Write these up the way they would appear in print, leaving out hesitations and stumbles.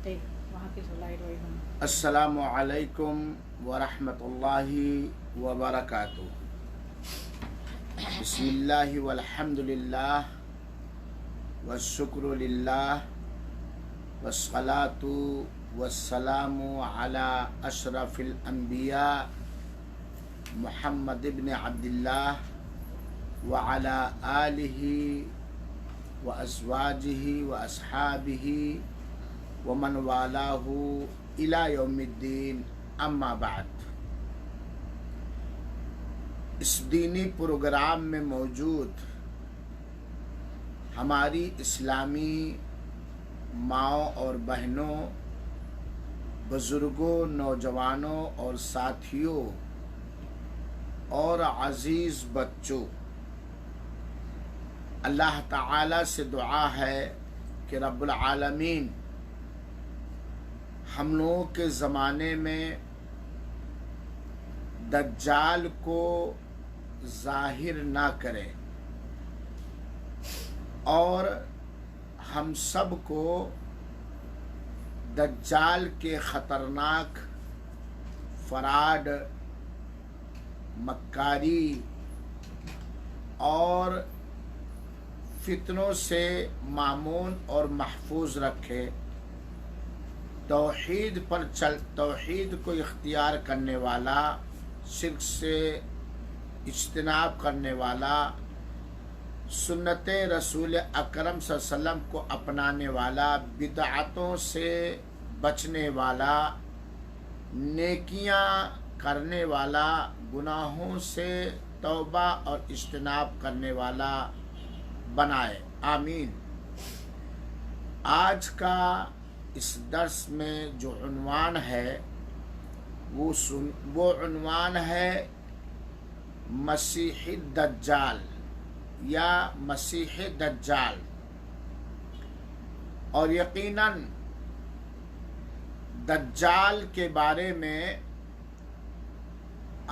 وہاں کی سلائی روئی ہوں۔ السلام علیکم ورحمۃ اللہ وبرکاتہ۔ بسم اللہ والحمد للہ والشکر للہ والصلاة والسلام علی اشرف الانبیاء محمد ابن عبداللہ وعلی آلہ وازواجہ واصحابہ ومن والاہ الی یوم الدین، اما بعد۔ اس دینی پروگرام میں موجود ہماری اسلامی ماؤں اور بہنوں، بزرگوں، نوجوانوں اور ساتھیوں اور عزیز بچوں، اللہ تعالی سے دعا ہے کہ رب العالمین ہم لوگوں کے زمانے میں دجال کو ظاہر نہ کرے اور ہم سب کو دجال کے خطرناک فراڈ، مکاری اور فتنوں سے مامون اور محفوظ رکھے، توحید کو اختیار کرنے والا، شرک سے اجتناب کرنے والا، سنت رسول اکرم صلی اللہ علیہ وسلم کو اپنانے والا، بدعتوں سے بچنے والا، نیکیاں کرنے والا، گناہوں سے توبہ اور اجتناب کرنے والا بنائے، آمین۔ آج کا اس درس میں جو عنوان ہے وہ عنوان ہے مسیح دجال یا مسیح دجال، اور یقیناً دجال کے بارے میں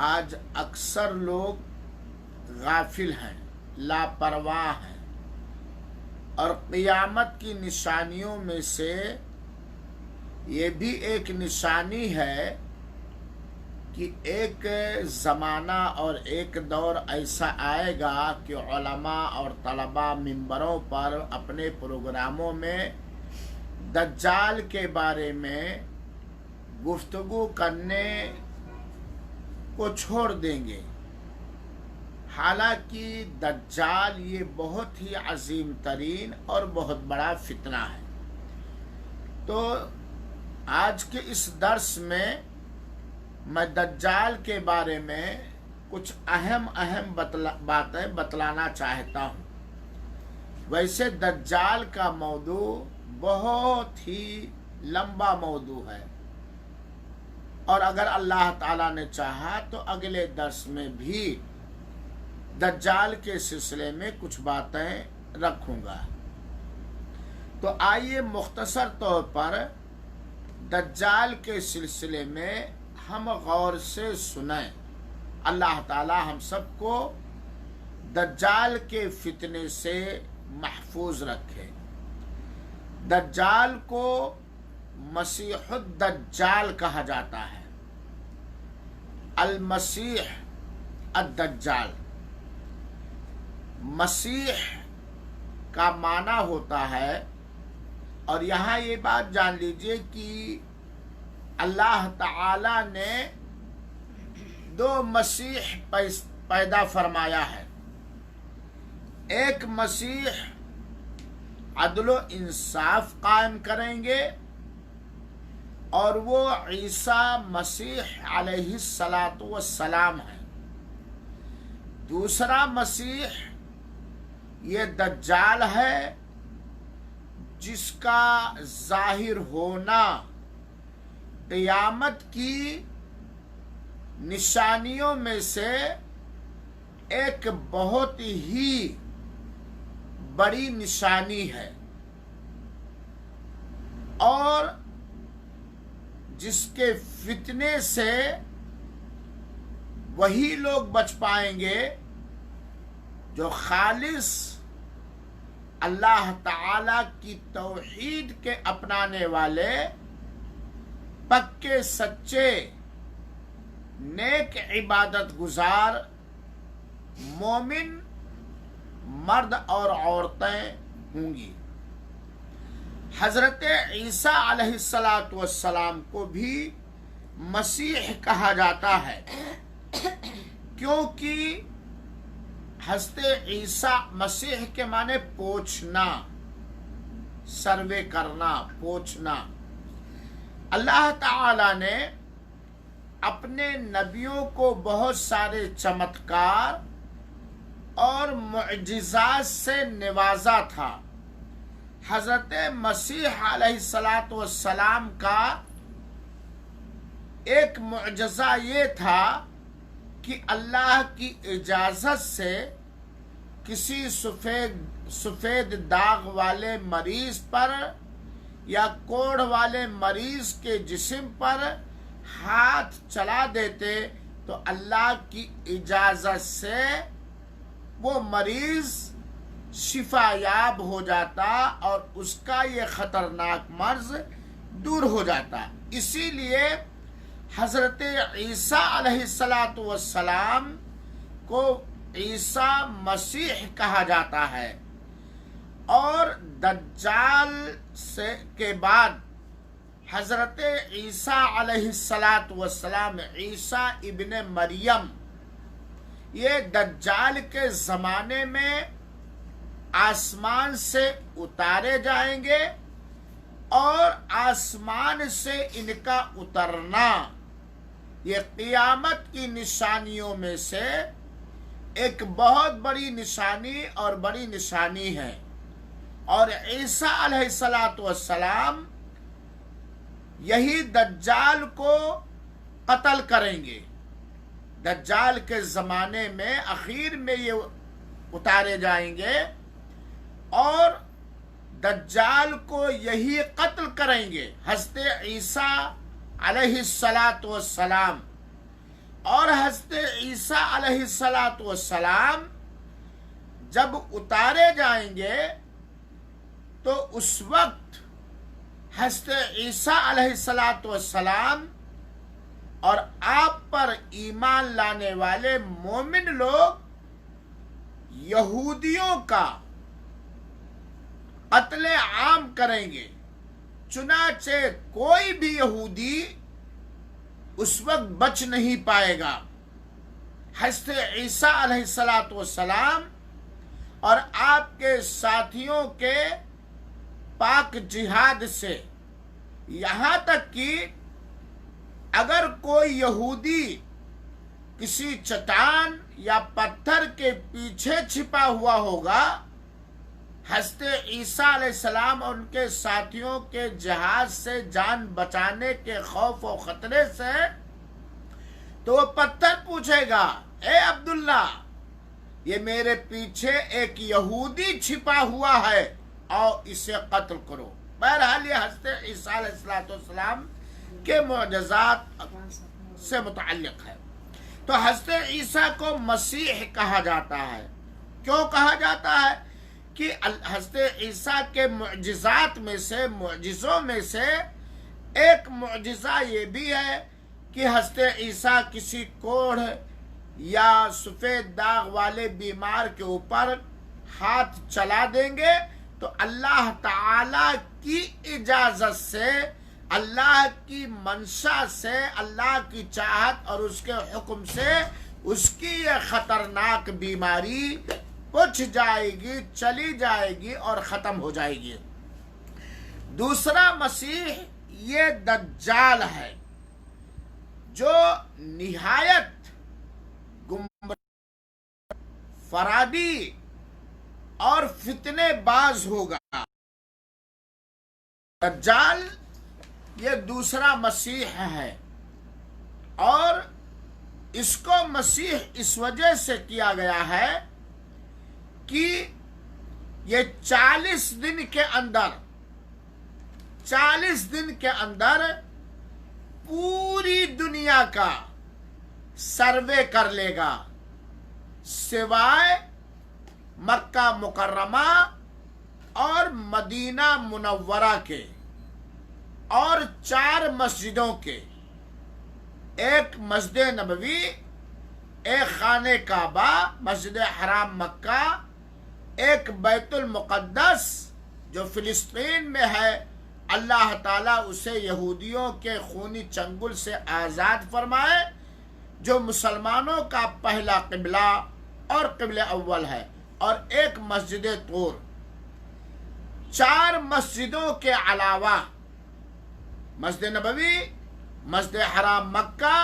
آج اکثر لوگ غافل ہیں، لاپرواہ ہیں، اور قیامت کی نشانیوں میں سے یہ بھی ایک نشانی ہے کہ ایک زمانہ اور ایک دور ایسا آئے گا کہ علماء اور طلباء ممبروں پر اپنے پروگراموں میں دجال کے بارے میں گفتگو کرنے کو چھوڑ دیں گے، حالانکہ دجال یہ بہت ہی عظیم ترین اور بہت بڑا فتنہ ہے۔ تو آج کے اس درس میں میں دجال کے بارے میں کچھ اہم باتیں بتلانا چاہتا ہوں۔ ویسے دجال کا موضوع بہت ہی لمبا موضوع ہے، اور اگر اللہ تعالیٰ نے چاہا تو اگلے درس میں بھی دجال کے سلسلے میں کچھ باتیں رکھوں گا۔ تو آئیے مختصر طور پر دجال کے سلسلے میں ہم غور سے سنیں، اللہ تعالی ہم سب کو دجال کے فتنے سے محفوظ رکھے۔ دجال کو مسیح الدجال کہا جاتا ہے، المسیح الدجال۔ مسیح کا معنی ہوتا ہے، اور یہاں یہ بات جان لیجئے کہ اللہ تعالی نے دو مسیح پیدا فرمایا ہے۔ ایک مسیح عدل و انصاف قائم کریں گے، اور وہ عیسیٰ مسیح علیہ السلام ہے۔ دوسرا مسیح یہ دجال ہے، جس کا ظاہر ہونا قیامت کی نشانیوں میں سے ایک بہت ہی بڑی نشانی ہے، اور جس کے فتنے سے وہی لوگ بچ پائیں گے جو خالص اللہ تعالی کی توحید کے اپنانے والے پکے سچے نیک عبادت گزار مومن مرد اور عورتیں ہوں گی۔ حضرت عیسیٰ علیہ السلام کو بھی مسیح کہا جاتا ہے، کیونکہ حضرت عیسیٰ مسیح کے معنی پوچھنا، سروے کرنا، پوچھنا۔ اللہ تعالی نے اپنے نبیوں کو بہت سارے چمتکار اور معجزات سے نوازا تھا۔ حضرت مسیح علیہ السلام کا ایک معجزہ یہ تھا کہ اللہ کی اجازت سے کسی سفید داغ والے مریض پر یا کوڑھ والے مریض کے جسم پر ہاتھ چلا دیتے تو اللہ کی اجازت سے وہ مریض شفا یاب ہو جاتا اور اس کا یہ خطرناک مرض دور ہو جاتا۔ اسی لیے حضرت عیسیٰ علیہ السلام کو عیسیٰ مسیح کہا جاتا ہے۔ اور دجال کے بعد حضرت عیسیٰ علیہ السلام عیسیٰ ابن مریم یہ دجال کے زمانے میں آسمان سے اتارے جائیں گے، اور آسمان سے ان کا اترنا یہ قیامت کی نشانیوں میں سے ایک بہت بڑی نشانی اور بڑی نشانی ہے۔ اور عیسیٰ علیہ السلام یہی دجال کو قتل کریں گے۔ دجال کے زمانے میں اخیر میں یہ اتارے جائیں گے اور دجال کو یہی قتل کریں گے۔ حضرت عیسیٰ علیہ السلام اور حضرت عیسیٰ علیہ السلام جب اتارے جائیں گے تو اس وقت حضرت عیسیٰ علیہ السلام اور آپ پر ایمان لانے والے مومن لوگ یہودیوں کا قتل عام کریں گے۔ چنانچہ کوئی بھی یہودی اس وقت بچ نہیں پائے گا۔ حضرت عیسیٰ علیہ السلام اور آپ کے ساتھیوں کے پاک جہاد سے، یہاں تک کہ اگر کوئی یہودی کسی چٹان یا پتھر کے پیچھے چھپا ہوا ہوگا، حضرت عیسیٰ علیہ السلام اور ان کے ساتھیوں کے جہاد سے جان بچانے کے خوف و خطرے سے، تو وہ پتھر پوچھے گا، اے عبداللہ، یہ میرے پیچھے ایک یہودی چھپا ہوا ہے، آؤ اسے قتل کرو۔ بہرحال یہ حضرت عیسیٰ علیہ السلام کے معجزات سے متعلق ہے۔ تو حضرت عیسیٰ کو مسیح کہا جاتا ہے۔ کیوں کہا جاتا ہے؟ کہ حضرت عیسیٰ کے معجزات میں سے، معجزوں میں سے ایک معجزہ یہ بھی ہے کہ حضرت عیسیٰ کسی کوڑھ یا سفید داغ والے بیمار کے اوپر ہاتھ چلا دیں گے تو اللہ تعالی کی اجازت سے، اللہ کی منشا سے، اللہ کی چاہت اور اس کے حکم سے اس کی یہ خطرناک بیماری کچھ جائے گی، چلی جائے گی اور ختم ہو جائے گی۔ دوسرا مسیح یہ دجال ہے جو نہایت گمراہ، فرادی اور فتنے باز ہوگا۔ دجال یہ دوسرا مسیح ہے، اور اس کو مسیح اس وجہ سے کیا گیا ہے کہ یہ 40 دن کے اندر پوری دنیا کا سروے کر لے گا، سوائے مکہ مکرمہ اور مدینہ منورہ کے۔ اور 4 مسجدوں کے، ایک مسجد نبوی، ایک خانہ کعبہ مسجد حرام مکہ، ایک بیت المقدس جو فلسطین میں ہے، اللہ تعالیٰ اسے یہودیوں کے خونی چنگل سے آزاد فرمائے، جو مسلمانوں کا پہلا قبلہ اور قبلہ اول ہے، اور ایک مسجد طور۔ 4 مسجدوں کے علاوہ مسجد نبوی، مسجد حرام مکہ،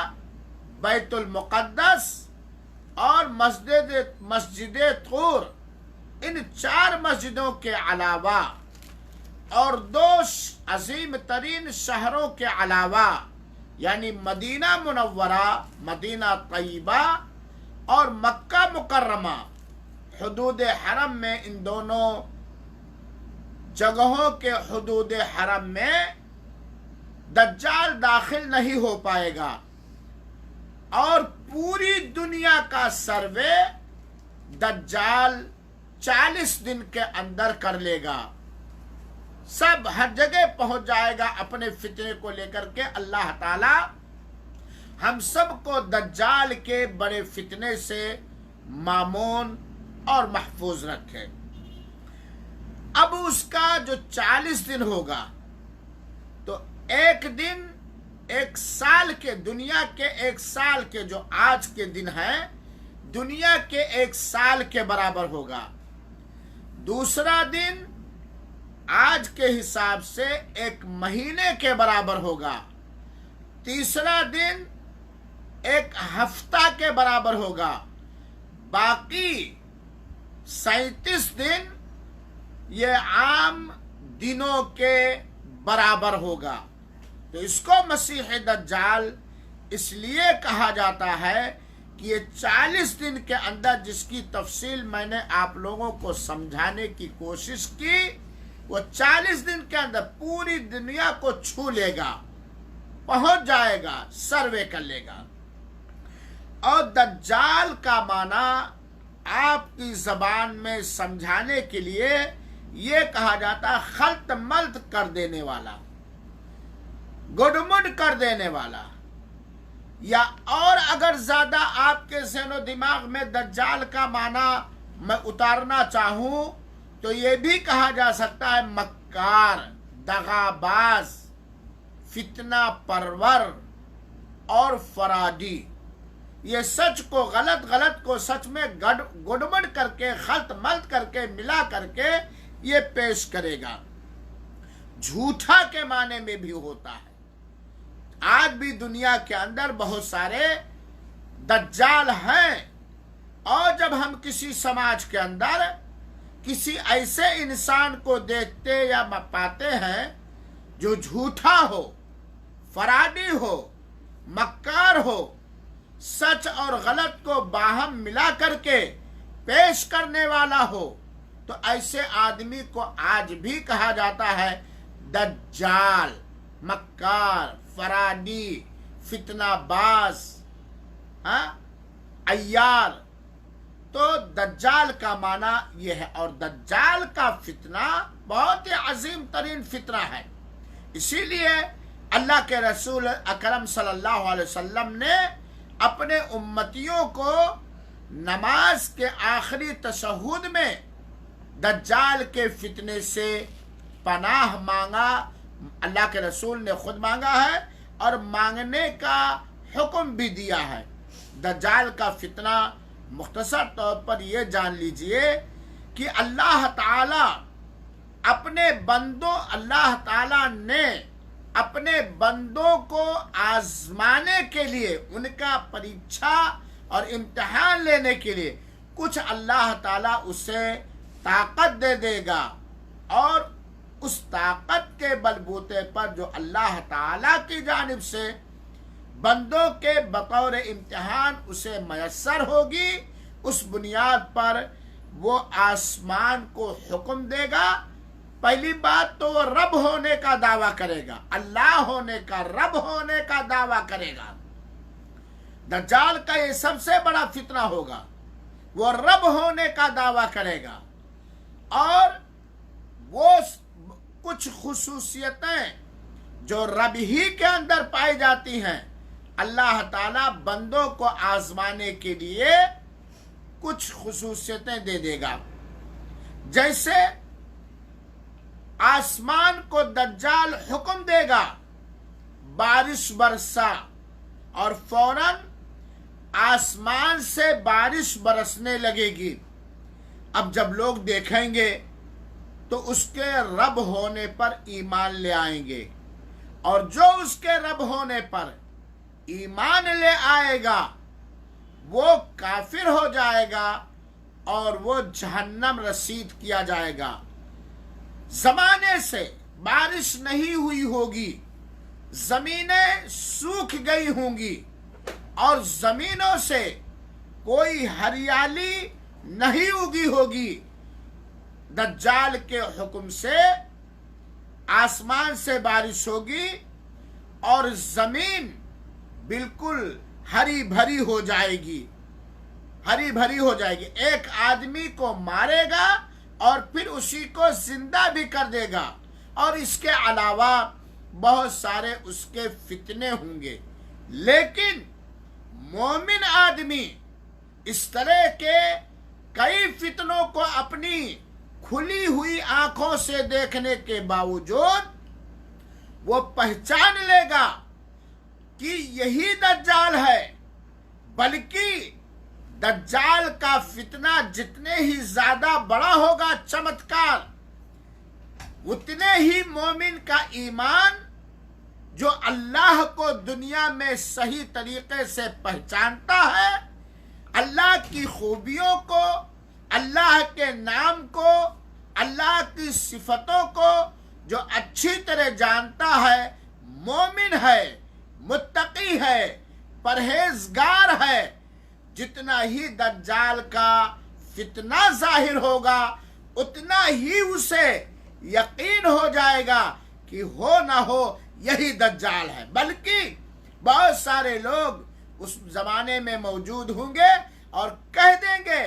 بیت المقدس اور مسجد طور، ان 4 مسجدوں کے علاوہ اور 2 عظیم ترین شہروں کے علاوہ، یعنی مدینہ منورہ، مدینہ طیبہ اور مکہ مکرمہ، حدود حرم میں، ان دونوں جگہوں کے حدود حرم میں دجال داخل نہیں ہو پائے گا، اور پوری دنیا کا سروے دجال 40 دن کے اندر کر لے گا، سب ہر جگہ پہنچ جائے گا اپنے فتنے کو لے کر کے۔ اللہ تعالی ہم سب کو دجال کے بڑے فتنے سے مامون اور محفوظ رکھے۔ اب اس کا جو 40 دن ہوگا، تو ایک دن 1 سال کے، دنیا کے 1 سال کے جو آج کے دن ہیں، دنیا کے 1 سال کے برابر ہوگا۔ دوسرا دن آج کے حساب سے 1 مہینے کے برابر ہوگا۔ تیسرا دن 1 ہفتہ کے برابر ہوگا۔ باقی 37 دن یہ عام دنوں کے برابر ہوگا۔ تو اس کو مسیح دجال اس لیے کہا جاتا ہے کہ یہ 40 دن کے اندر، جس کی تفصیل میں نے آپ لوگوں کو سمجھانے کی کوشش کی، وہ 40 دن کے اندر پوری دنیا کو چھو لے گا، پہنچ جائے گا، سروے کر لے گا۔ اور دجال کا معنی آپ کی زبان میں سمجھانے کے لیے یہ کہا جاتا ہے خلط ملط کر دینے والا، گڈمڈ کر دینے والا، یا اور اگر زیادہ آپ کے ذہن و دماغ میں دجال کا معنی میں اتارنا چاہوں تو یہ بھی کہا جا سکتا ہے مکار، دغاباز، فتنہ پرور اور فرادی۔ یہ سچ کو غلط، غلط کو سچ میں گڑبڑ کر کے، خلط ملط کر کے، ملا کر کے یہ پیش کرے گا۔ جھوٹا کے معنی میں بھی ہوتا ہے۔ آج بھی دنیا کے اندر بہت سارے دجال ہیں، اور جب ہم کسی سماج کے اندر کسی ایسے انسان کو دیکھتے یا پاتے ہیں جو جھوٹا ہو، فرادی ہو، مکار ہو، سچ اور غلط کو باہم ملا کر کے پیش کرنے والا ہو، تو ایسے آدمی کو آج بھی کہا جاتا ہے دجال، مکار، فرادی، فتنہ باز، عیار۔ تو دجال کا معنی یہ ہے، اور دجال کا فتنہ بہت ہی عظیم ترین فتنہ ہے۔ اسی لیے اللہ کے رسول اکرم صلی اللہ علیہ وسلم نے اپنے امتیوں کو نماز کے آخری تشہد میں دجال کے فتنے سے پناہ مانگا۔ اللہ کے رسول نے خود مانگا ہے اور مانگنے کا حکم بھی دیا ہے۔ دجال کا فتنہ مختصر طور پر یہ جان لیجئے کہ اللہ تعالی نے اپنے بندوں کو آزمانے کے لیے، ان کا پریچھا اور امتحان لینے کے لیے کچھ اللہ تعالی اسے طاقت دے دے گا، اور اس طاقت کے بلبوتے پر جو اللہ تعالی کی جانب سے بندوں کے بطور امتحان اسے میسر ہوگی، اس بنیاد پر وہ آسمان کو حکم دے گا۔ پہلی بات تو وہ رب ہونے کا دعویٰ کرے گا، اللہ ہونے کا، رب ہونے کا دعویٰ کرے گا۔ دجال کا یہ سب سے بڑا فتنہ ہوگا، وہ رب ہونے کا دعویٰ کرے گا، اور وہ کچھ خصوصیتیں جو رب ہی کے اندر پائی جاتی ہیں، اللہ تعالیٰ بندوں کو آزمانے کے لیے کچھ خصوصیتیں دے دے گا. جیسے آسمان کو دجال حکم دے گا بارش برسا، اور فوراً آسمان سے بارش برسنے لگے گی. اب جب لوگ دیکھیں گے تو اس کے رب ہونے پر ایمان لے آئیں گے، اور جو اس کے رب ہونے پر ایمان لے آئے گا وہ کافر ہو جائے گا اور وہ جہنم رسید کیا جائے گا. زمانے سے بارش نہیں ہوئی ہوگی، زمینیں سوکھ گئی ہوں گی، اور زمینوں سے کوئی ہریالی نہیں اگی ہوگی. دجال کے حکم سے آسمان سے بارش ہوگی اور زمین بالکل ہری بھری ہو جائے گی، ہری بھری ہو جائے گی. ایک آدمی کو مارے گا اور پھر اسی کو زندہ بھی کر دے گا، اور اس کے علاوہ بہت سارے اس کے فتنے ہوں گے. لیکن مومن آدمی اس طرح کے کئی فتنوں کو اپنی کھلی ہوئی آنکھوں سے دیکھنے کے باوجود وہ پہچان لے گا کہ یہی دجال ہے. بلکہ دجال کا فتنہ جتنے ہی زیادہ بڑا ہوگا چمتکار، اتنے ہی مومن کا ایمان جو اللہ کو دنیا میں صحیح طریقے سے پہچانتا ہے، اللہ کی خوبیوں کو، اللہ کے نام کو، اللہ کی صفتوں کو جو اچھی طرح جانتا ہے، مومن ہے، متقی ہے، پرہیزگار ہے، جتنا ہی دجال کا فتنہ ظاہر ہوگا اتنا ہی اسے یقین ہو جائے گا کہ ہو نہ ہو یہی دجال ہے. بلکہ بہت سارے لوگ اس زمانے میں موجود ہوں گے اور کہہ دیں گے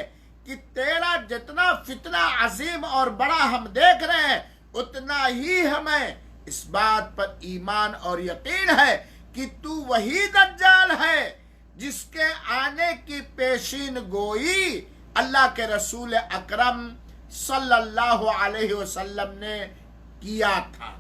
کہ تیرا جتنا فتنہ عظیم اور بڑا ہم دیکھ رہے ہیں، اتنا ہی ہمیں اس بات پر ایمان اور یقین ہے کہ تو وہی دجال ہے جس کے آنے کی پیشین گوئی اللہ کے رسول اکرم صلی اللہ علیہ وسلم نے کیا تھا.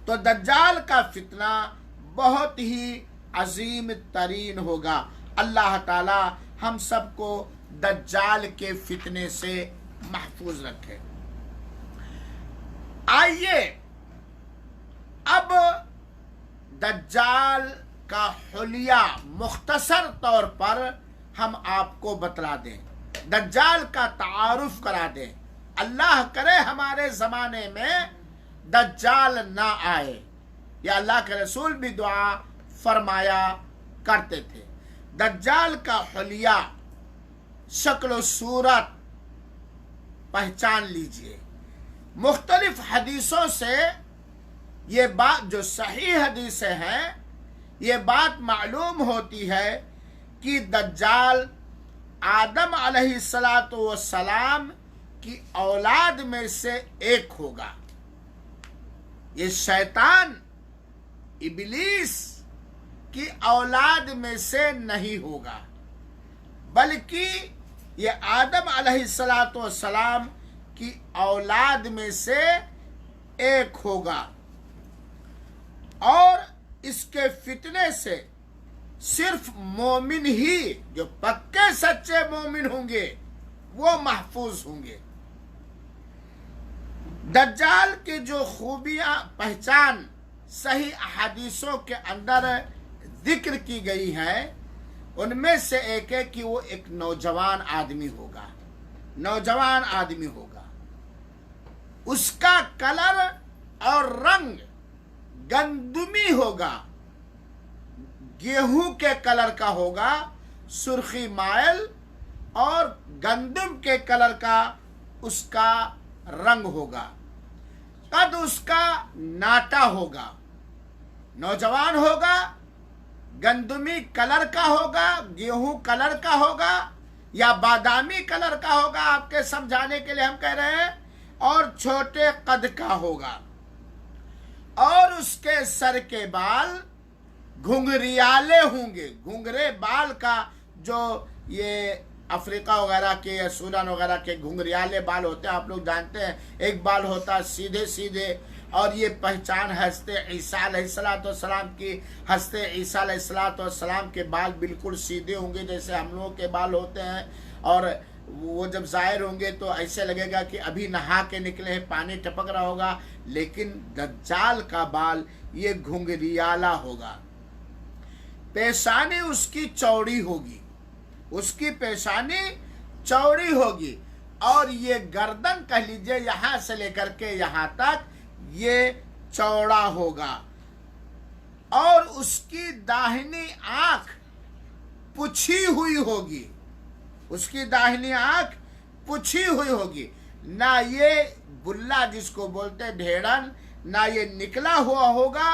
تو دجال کا فتنہ بہت ہی عظیم ترین ہوگا. اللہ تعالی ہم سب کو دجال کے فتنے سے محفوظ رکھے. آئیے اب دجال کا حلیہ مختصر طور پر ہم آپ کو بتلا دیں، دجال کا تعارف کرا دیں. اللہ کرے ہمارے زمانے میں دجال نہ آئے، یا اللہ کے رسول بھی دعا فرمایا کرتے تھے. دجال کا حلیہ، شکل و صورت پہچان لیجئے. مختلف حدیثوں سے یہ بات، جو صحیح حدیثیں ہیں، یہ بات معلوم ہوتی ہے کہ دجال آدم علیہ السلام کی اولاد میں سے ایک ہوگا. یہ شیطان ابلیس کی اولاد میں سے نہیں ہوگا، بلکہ یہ آدم علیہ السلام کی اولاد میں سے ایک ہوگا. اور اس کے فتنے سے صرف مومن ہی، جو پکے سچے مومن ہوں گے، وہ محفوظ ہوں گے. دجال کی جو خوبیاں پہچان صحیح احادیثوں کے اندر ذکر کی گئی ہیں، ان میں سے ایک ہے کہ وہ ایک نوجوان آدمی ہوگا. نوجوان آدمی ہوگا، اس کا کلر اور رنگ گندمی ہوگا، گیہوں کے کلر کا ہوگا، سرخی مائل، اور گندم کے کلر کا اس کا رنگ ہوگا. قد اس کا ناٹا ہوگا. نوجوان ہوگا، گندمی کلر کا ہوگا، گیہوں کلر کا ہوگا یا بادامی کلر کا ہوگا، آپ کے سمجھانے کے لیے ہم کہہ رہے ہیں، اور چھوٹے قد کا ہوگا. اور اس کے سر کے بال گھنگریالے ہوں گے. گھنگرے بال کا جو یہ افریقہ وغیرہ کے یا سوڈان وغیرہ کے گھنگریالے بال ہوتے ہیں، آپ لوگ جانتے ہیں. ایک بال ہوتا ہے سیدھے سیدھے، اور یہ پہچان حضرت عیسیٰ علیہ السلام کی. حضرت عیسیٰ علیہ السلام کے بال بالکل سیدھے ہوں گے جیسے ہم لوگوں کے بال ہوتے ہیں، اور وہ جب ظاہر ہوں گے تو ایسے لگے گا کہ ابھی نہا کے نکلے ہیں، پانی ٹپک رہا ہوگا. لیکن دجال کا بال یہ گھنگریالا ہوگا. پیشانی اس کی چوڑی ہوگی، اس کی پیشانی چوڑی ہوگی، اور یہ گردن کہہ لیجئے یہاں سے لے کر کے یہاں تک یہ چوڑا ہوگا. اور اس کی داہنی آنکھ پچھی ہوئی ہوگی. اس کی داہنی آنکھ پچھی ہوئی ہوگی. نہ یہ بلا جس کو بولتے ڈھیڑن، نہ یہ نکلا ہوا ہوگا،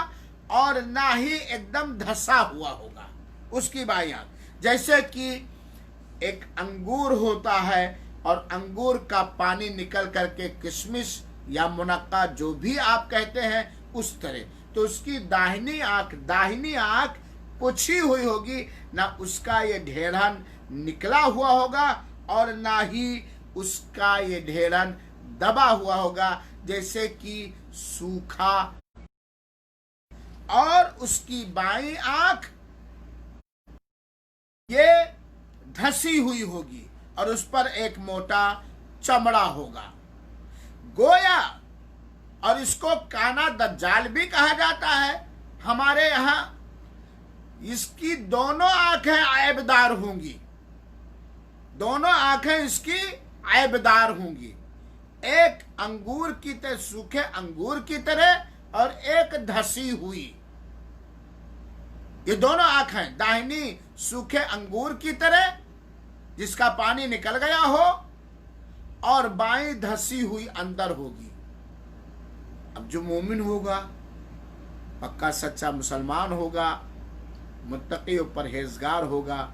اور نہ ہی ایک دم دھسا ہوا ہوگا اس کی بائیں آنکھ. جیسے کہ ایک انگور ہوتا ہے اور انگور کا پانی نکل کر کے کشمش یا منقع جو بھی آپ کہتے ہیں اس طرح. تو اس کی داہنی آنکھ پچھی ہوئی ہوگی. نہ اس کا یہ ڈھیڑن نکلا ہوا ہوگا اور نہ ہی اس کا یہ ڈھیڑن دبا ہوا ہوگا جیسے کہ سوکھا. اور اس کی بائیں آنکھ یہ دھسی ہوئی ہوگی اور اس پر ایک موٹا چمڑا ہوگا گویا. اور اس کو کانا دجال بھی کہا جاتا ہے ہمارے یہاں. اس کی دونوں آنکھیں عیبدار ہوں گی، دونوں آنکھیں اس کی عیبدار ہوں گی. ایک انگور کی طرح، سوکھے انگور کی طرح، اور ایک دھسی ہوئی. یہ دونوں آنکھیں داہنی سوکھے انگور کی طرح جس کا پانی نکل گیا ہو، اور بائیں دھسی ہوئی اندر ہوگی. اب جو مومن ہوگا، پکا سچا مسلمان ہوگا، متقی و پرہیزگار ہوگا،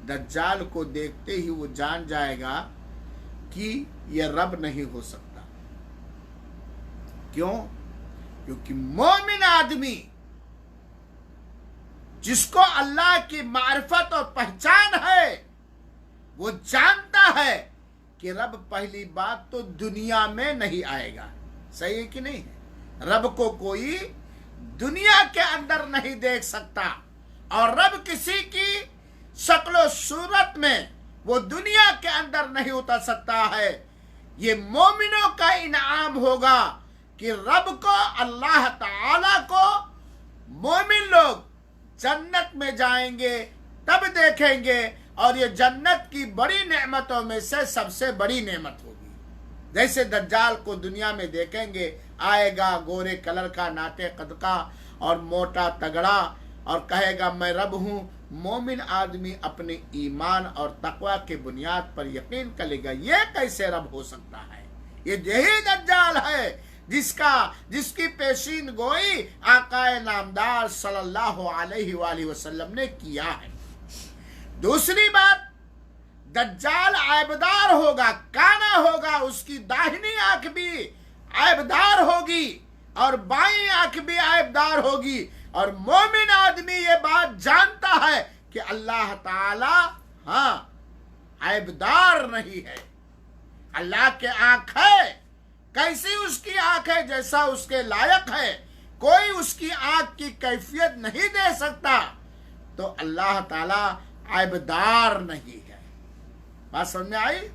دجال کو دیکھتے ہی وہ جان جائے گا کہ یہ رب نہیں ہو سکتا. کیوں؟ کیونکہ مومن آدمی جس کو اللہ کی معرفت اور پہچان ہے، وہ جانتا ہے کہ رب پہلی بات تو دنیا میں نہیں آئے گا. صحیح ہے کہ نہیں ہے؟ رب کو کوئی دنیا کے اندر نہیں دیکھ سکتا، اور رب کسی کی شکل و صورت میں وہ دنیا کے اندر نہیں اتر سکتا ہے. یہ مومنوں کا انعام ہوگا کہ رب کو، اللہ تعالی کو، مومن لوگ جنت میں جائیں گے تب دیکھیں گے. اور یہ جنت کی بڑی نعمتوں میں سے سب سے بڑی نعمت ہوگی. جیسے دجال کو دنیا میں دیکھیں گے، آئے گا گورے کلر کا، ناٹے قد کا اور موٹا تگڑا، اور کہے گا میں رب ہوں. مومن آدمی اپنے ایمان اور تقوی کے بنیاد پر یقین کرے گا یہ کیسے رب ہو سکتا ہے. یہ یہی دجال ہے جس کی پیشین گوئی آقا نامدار صلی اللہ علیہ وآلہ وسلم نے کیا ہے. دوسری بات، دجال عیبدار ہوگا، کانا ہوگا. اس کی داہنی آنکھ بھی عیبدار ہوگی اور بائیں آنکھ بھی عیبدار ہوگی. اور مومن آدمی یہ بات جانتا ہے کہ اللہ تعالی عیبدار نہیں ہے. اللہ کے آنکھ ہے، کیسی اس کی آنکھ ہے؟ جیسا اس کے لائق ہے. کوئی اس کی آنکھ کی کیفیت نہیں دے سکتا. تو اللہ تعالی عیبدار نہیں ہے. بات سمجھ میں آئی؟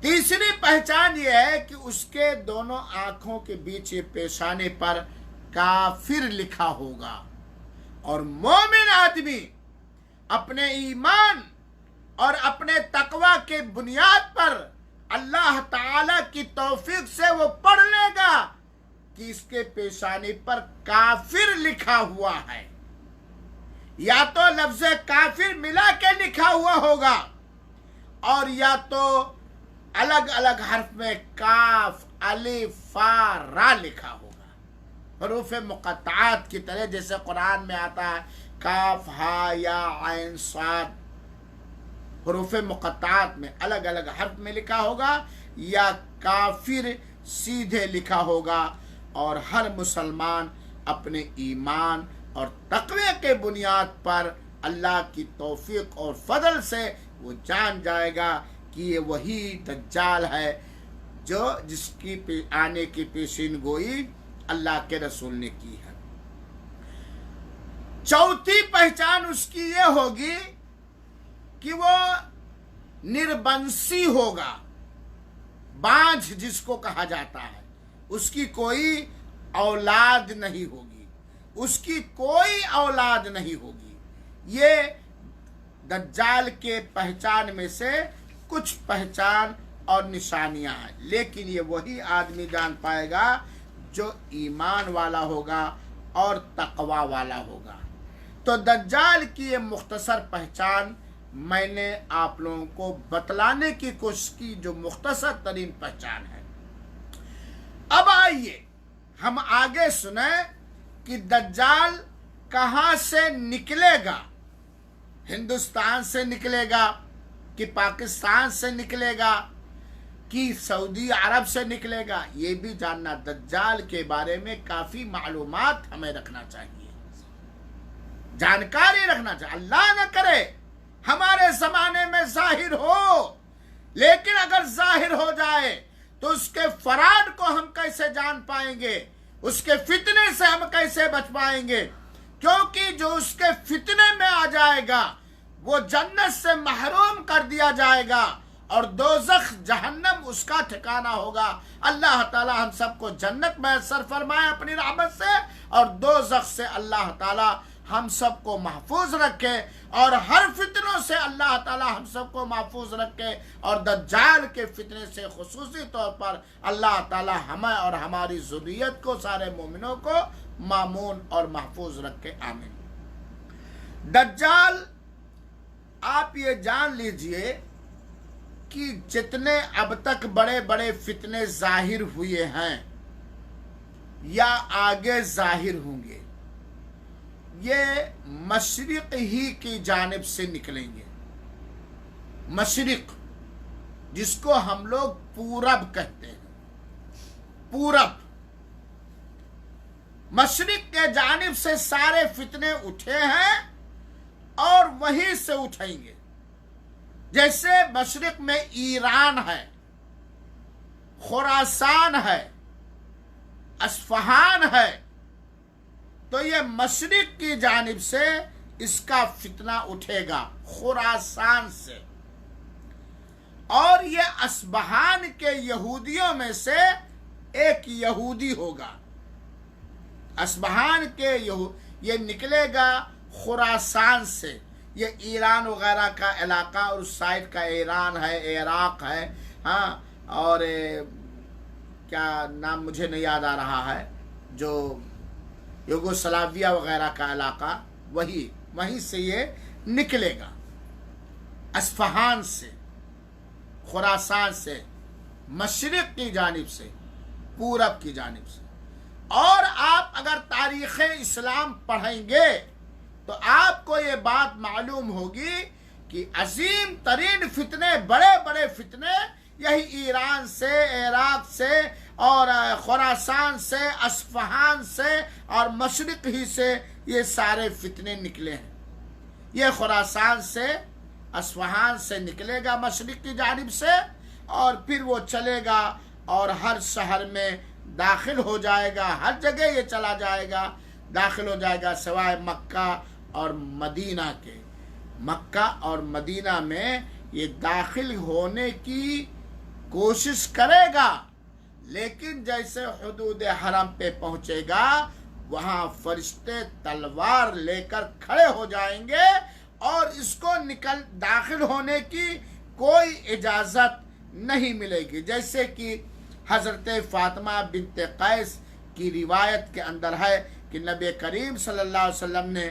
تیسری پہچان یہ ہے کہ اس کے دونوں آنکھوں کے بیچ یہ پیشانے پر کافر لکھا ہوگا. اور مومن آدمی اپنے ایمان اور اپنے تقوی کے بنیاد پر اللہ تعالی کی توفیق سے وہ پڑھ لے گا کہ اس کے پیشانی پر کافر لکھا ہوا ہے. یا تو لفظ کافر ملا کے لکھا ہوا ہوگا، اور یا تو الگ الگ حرف میں کاف، الف، فا، را لکھا ہوگا. حروف مقطعات کی طرح جیسے قرآن میں آتا ہے کاف، ہا، یا، عین، صاد. حروف مقطعات میں الگ الگ حرف میں لکھا ہوگا، یا کافر سیدھے لکھا ہوگا. اور ہر مسلمان اپنے ایمان اور تقوی کے بنیاد پر اللہ کی توفیق اور فضل سے وہ جان جائے گا کہ یہ وہی دجال ہے جو جس کی آنے کی پیشین گوئی اللہ کے رسول نے کی ہے۔ چوتھی پہچان اس کی یہ ہوگی کہ وہ نربنسی ہوگا، بانجھ جس کو کہا جاتا ہے، اس کی کوئی اولاد نہیں ہوگی، اس کی کوئی اولاد نہیں ہوگی۔ یہ دجال کے پہچان میں سے کچھ پہچان اور نشانیاں ہیں، لیکن یہ وہی آدمی جان پائے گا جو ایمان والا ہوگا اور تقوی والا ہوگا۔ تو دجال کی یہ مختصر پہچان میں نے آپ لوگوں کو بتلانے کی کوشش کی، جو مختصر ترین پہچان ہے۔ اب آئیے ہم آگے سنیں کہ دجال کہاں سے نکلے گا، ہندوستان سے نکلے گا کہ پاکستان سے نکلے گا کہ سعودی عرب سے نکلے گا، یہ بھی جاننا۔ دجال کے بارے میں کافی معلومات ہمیں رکھنا چاہیے، جانکاری رکھنا چاہیے۔ اللہ نہ کرے ہمارے زمانے میں ظاہر ہو، لیکن اگر ظاہر ہو جائے تو اس کے فراڈ کو ہم کیسے جان پائیں گے، اس کے فتنے سے ہم کیسے بچ پائیں گے؟ کیونکہ جو اس کے فتنے میں آ جائے گا وہ جنت سے محروم کر دیا جائے گا، اور دوزخ جہنم اس کا ٹھکانہ ہوگا۔ اللہ تعالی ہم سب کو جنت میسر فرمائے اپنی رحمت سے، اور دوزخ سے اللہ تعالی ہم سب کو محفوظ رکھے، اور ہر فتنوں سے اللہ تعالی ہم سب کو محفوظ رکھے، اور دجال کے فتنے سے خصوصی طور پر اللہ تعالی ہمیں اور ہماری ذریت کو، سارے مومنوں کو مامون اور محفوظ رکھے، آمین۔ دجال آپ یہ جان لیجئے کہ جتنے اب تک بڑے بڑے فتنے ظاہر ہوئے ہیں یا آگے ظاہر ہوں گے، یہ مشرق ہی کی جانب سے نکلیں گے۔ مشرق جس کو ہم لوگ پورب کہتے ہیں، پورب، مشرق کے جانب سے سارے فتنے اٹھے ہیں اور وہیں سے اٹھیں گے۔ جیسے مشرق میں ایران ہے، خراسان ہے، اصفہان ہے، تو یہ مشرق کی جانب سے اس کا فتنہ اٹھے گا، خراسان سے۔ اور یہ اصفہان کے یہودیوں میں سے ایک یہودی ہوگا، اصفہان کے یہ نکلے گا خراسان سے۔ یہ ایران وغیرہ کا علاقہ، اور اس سائڈ کا ایران ہے، عراق ہے، ہاں، اور کیا نام مجھے نہیں یاد آ رہا ہے، جو یوگوسلاویہ وغیرہ کا علاقہ، وہیں سے یہ نکلے گا، اصفہان سے، خراسان سے، مشرق کی جانب سے، پورب کی جانب سے۔ اور آپ اگر تاریخ اسلام پڑھیں گے تو آپ کو یہ بات معلوم ہوگی کہ عظیم ترین فتنے، بڑے بڑے فتنے یہی ایران سے، عراق سے، اور خراسان سے، اصفہان سے، اور مشرق ہی سے یہ سارے فتنے نکلے ہیں۔ یہ خراسان سے، اصفہان سے نکلے گا مشرق کی جانب سے، اور پھر وہ چلے گا اور ہر شہر میں داخل ہو جائے گا، ہر جگہ یہ چلا جائے گا، داخل ہو جائے گا، سوائے مکہ اور مدینہ کے۔ مکہ اور مدینہ میں یہ داخل ہونے کی کوشش کرے گا، لیکن جیسے حدود حرم پہ پہنچے گا وہاں فرشتے تلوار لے کر کھڑے ہو جائیں گے، اور اس کو داخل ہونے کی کوئی اجازت نہیں ملے گی۔ جیسے کہ حضرت فاطمہ بنت قیس کی روایت کے اندر ہے کہ نبی کریم صلی اللہ علیہ وسلم نے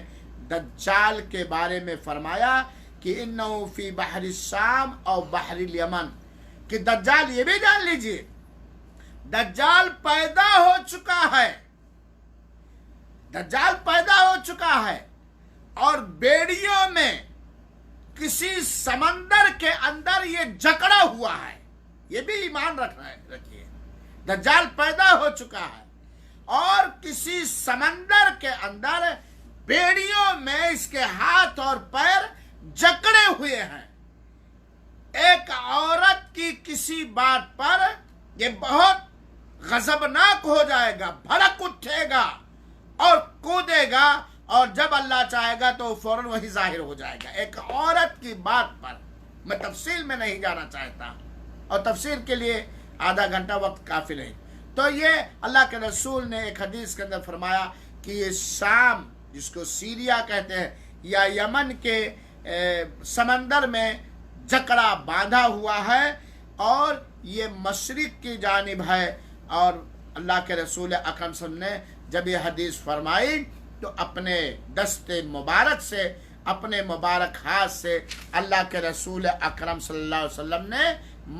دجال کے بارے میں فرمایا کہ انہو فی بحر الشام او بحر الیمن، کہ دجال، یہ بھی جان لیجئے، دجال پیدا ہو چکا ہے، دجال پیدا ہو چکا ہے، اور بیڑیوں میں کسی سمندر کے اندر یہ جکڑا ہوا ہے۔ یہ بھی ایمان رکھیے، دجال پیدا ہو چکا ہے، اور کسی سمندر کے اندر بیڑیوں میں اس کے ہاتھ اور پیر جکڑے ہوئے ہیں۔ ایک عورت کی کسی بات پر یہ بہت غضبناک ہو جائے گا، بھڑک اٹھے گا اور کودے گا، اور جب اللہ چاہے گا تو فوراً وہی ظاہر ہو جائے گا۔ ایک عورت کی بات پر میں تفصیل میں نہیں جانا چاہتا، اور تفسیر کے لیے آدھا گھنٹہ وقت کافی نہیں۔ تو یہ اللہ کے رسول نے ایک حدیث کے اندر فرمایا کہ یہ شام، جس کو سیریا کہتے ہیں، یا یمن کے سمندر میں جکڑا باندھا ہوا ہے، اور یہ مشرق کی جانب ہے۔ اور اللہ کے رسول اکرم صلی اللہ علیہ وسلم نے جب یہ حدیث فرمائی تو اپنے دست مبارک سے، اپنے مبارک ہاتھ سے اللہ کے رسول اکرم صلی اللہ علیہ وسلم نے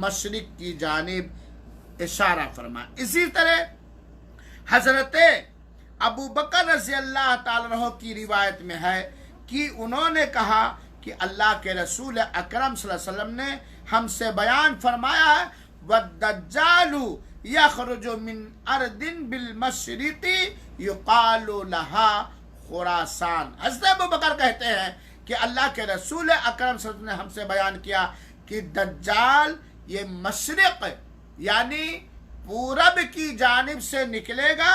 مشرق کی جانب اشارہ فرمایا۔ اسی طرح حضرت ابو بکر رضی اللہ تعالیٰ عنہ کی روایت میں ہے کہ انہوں نے کہا کہ اللہ کے رسول اکرم صلی اللہ علیہ وسلم نے ہم سے بیان فرمایا ہے وَالدَّجَّالُ يَخْرُجُ مِنْ أَرْضٍ بِالْمَشْرِقِ يُقَالُ لَهَا خُرَاسَان۔ حضرت ابو بکر کہتے ہیں کہ اللہ کے رسول اکرم صلی اللہ علیہ وسلم نے ہم سے بیان کیا کہ دجال یہ مشرق یعنی پورب کی جانب سے نکلے گا،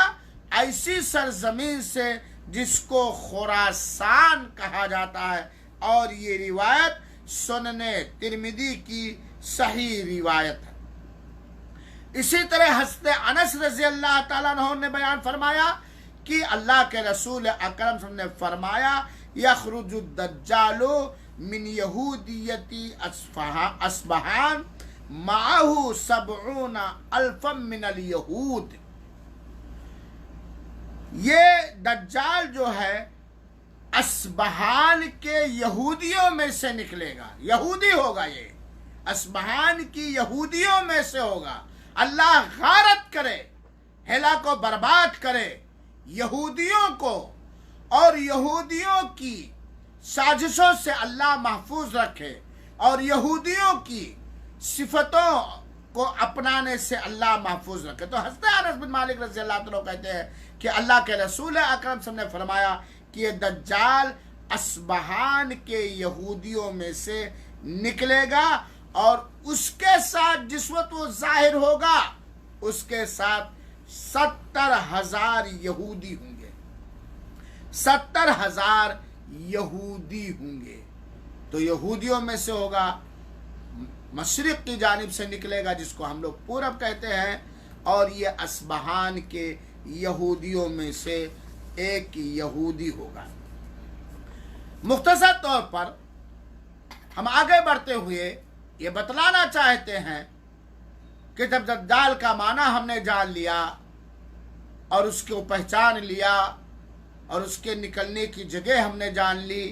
ایسی سرزمین سے جس کو خراسان کہا جاتا ہے، اور یہ روایت سنن ترمذی کی صحیح روایت ہے۔ اسی طرح حضرت انس رضی اللہ تعالیٰ عنہ نے بیان فرمایا کہ اللہ کے رسول اکرم صلی اللہ علیہ وسلم نے فرمایا یخرج الدجال من یہودیتی اصبہان معه 70,000 من الیہود۔ یہ دجال جو ہے اصبہان کے یہودیوں میں سے نکلے گا، یہودی ہوگا، یہ اصبہان کی یہودیوں میں سے ہوگا۔ اللہ غارت کرے، ہلاک و برباد کرے یہودیوں کو، اور یہودیوں کی سازشوں سے اللہ محفوظ رکھے، اور یہودیوں کی صفتوں کو اپنانے سے اللہ محفوظ رکھے۔ تو حضرت انس بن مالک رضی اللہ عنہ کہتے ہیں کہ اللہ کے رسول اکرم صلی اللہ علیہ وسلم نے فرمایا کہ یہ دجال اصبہان کے یہودیوں میں سے نکلے گا، اور اس کے ساتھ جس وقت وہ ظاہر ہوگا اس کے ساتھ 70,000 یہودی ہوں گے، 70,000 یہودی ہوں گے۔ تو یہودیوں میں سے ہوگا، مشرق کی جانب سے نکلے گا جس کو ہم لوگ پورب کہتے ہیں، اور یہ اصبہان کے یہودیوں میں سے ایک یہودی ہوگا۔ مختصر طور پر ہم آگے بڑھتے ہوئے یہ بتلانا چاہتے ہیں کہ جب دجال کا معنی ہم نے جان لیا اور اس کو پہچان لیا اور اس کے نکلنے کی جگہ ہم نے جان لی،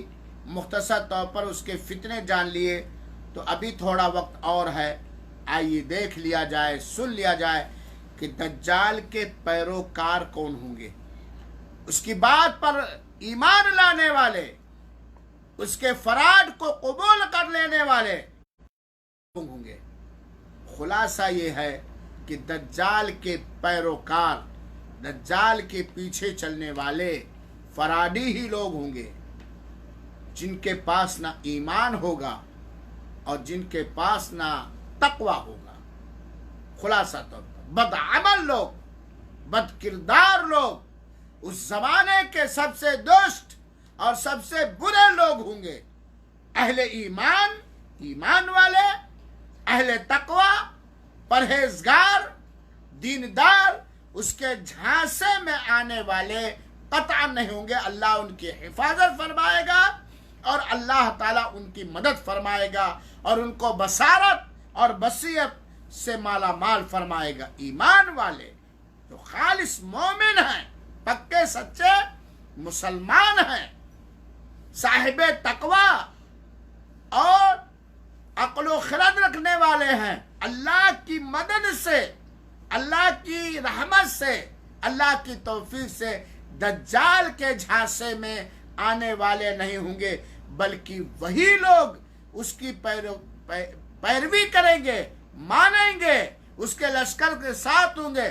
مختصر طور پر اس کے فتنے جان لیے، تو ابھی تھوڑا وقت اور ہے، آئیے دیکھ لیا جائے، سن لیا جائے کہ دجال کے پیروکار کون ہوں گے، اس کی بات پر ایمان لانے والے، اس کے فراڈ کو قبول کر لینے والے ہوں گے۔ خلاصہ یہ ہے کہ دجال کے پیروکار، دجال کے پیچھے چلنے والے فرادی ہی لوگ ہوں گے، جن کے پاس نہ ایمان ہوگا اور جن کے پاس نہ تقوی ہوگا۔ خلاصہ طور پر بدعمل لوگ، بد کردار لوگ اس زمانے کے سب سے دشت اور سب سے برے لوگ ہوں گے۔ اہل ایمان، ایمان والے، اہل تقوی، پرہیزگار، دیندار، اس کے جھانسے میں آنے والے قطعا نہیں ہوں گے۔ اللہ ان کی حفاظت فرمائے گا، اور اللہ تعالیٰ ان کی مدد فرمائے گا، اور ان کو بصارت اور بصیرت سے مالا مال فرمائے گا۔ ایمان والے جو خالص مومن ہیں، پکے سچے مسلمان ہیں، صاحب تقوی اور عقل و خرد رکھنے والے ہیں، اللہ کی مدد سے، اللہ کی رحمت سے، اللہ کی توفیق سے دجال کے جھانسے میں آنے والے نہیں ہوں گے، بلکہ وہی لوگ اس کی پیروی کریں گے، مانیں گے، اس کے لشکر کے ساتھ ہوں گے،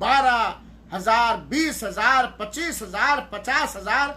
12,000, 20,000, 25,000, 50,000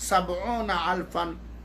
70,000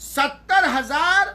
70,000